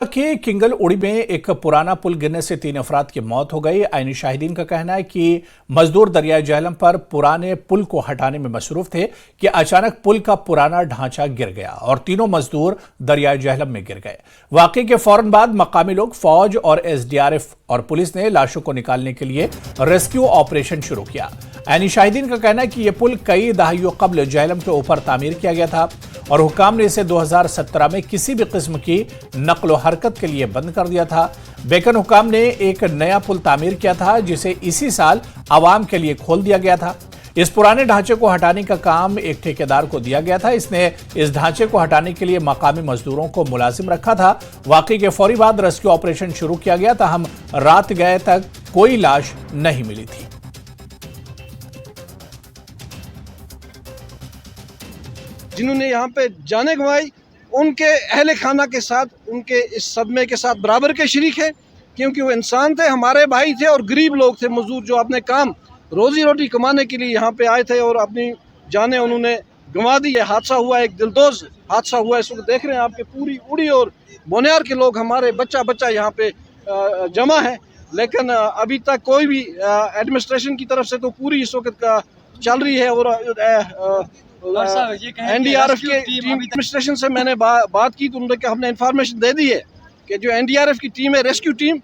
कि किंगल उड़ी में एक पुराना पुल गिरने से 3 अफराद की मौत हो गई। आईनी शाहिदीन का कहना है कि मजदूर दरियाई झेलम पर पुराने पुल को हटाने में मसरूफ थे कि अचानक पुल का पुराना ढांचा गिर गया और तीनों मजदूर दरियाई झेलम में गिर गए। वाकई के फौरन बाद मकामी लोग, फौज और एसडीआरएफ और पुलिस ने लाशों को निकालने के लिए रेस्क्यू ऑपरेशन शुरू किया। आईनी शाहिदीन का कहना है कि यह पुल कई दहाइयों कबल झेलम के ऊपर तामीर किया गया था और हुकाम ने इसे 2017 में किसी भी किस्म की नकलो हरकत के लिए बंद कर दिया था। बेकन हुकाम ने एक नया पुल तामीर किया था जिसे इसी साल आवाम के लिए खोल दिया गया था। इस पुराने ढांचे को हटाने का काम एक ठेकेदार को दिया गया था। इसने इस ढांचे को हटाने के लिए मकामी मजदूरों को मुलाजिम रखा था। वाकई के फौरी बाद रेस्क्यू ऑपरेशन शुरू किया गया था। हम रात गए तक कोई लाश नहीं मिली थी। जिन्होंने यहाँ पे जाने गंवाई, उनके अहले खाना के साथ, उनके इस सदमे के साथ बराबर के शरीक है, क्योंकि वो इंसान थे, हमारे भाई थे और गरीब लोग थे, मजदूर जो अपने काम रोजी रोटी कमाने के लिए यहाँ पे आए थे और अपनी जानें उन्होंने गंवा दी। ये हादसा हुआ, एक दिलदोज हादसा हुआ। इस वक्त देख रहे हैं आपके पूरी उड़ी और बोनियार के लोग, हमारे बच्चा यहाँ पे जमा है, लेकिन अभी तक कोई भी एडमिनिस्ट्रेशन की तरफ से तो पूरी इस वक्त चल रही है। और एनडीआरएफ के टीम एडमिनिस्ट्रेशन से मैंने बात की तो उन्होंने हमने इंफॉर्मेशन दे दी है कि जो एनडीआरएफ की टीम है, रेस्क्यू टीम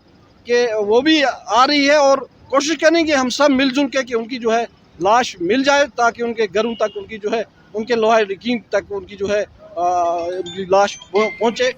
के, वो भी आ रही है और कोशिश करेंगे हम सब मिलजुल के कि उनकी जो है लाश मिल जाए, ताकि उनके घरों तक उनकी जो है, उनके लोहा यकीन तक उनकी जो है उनकी लाश पहुँचे।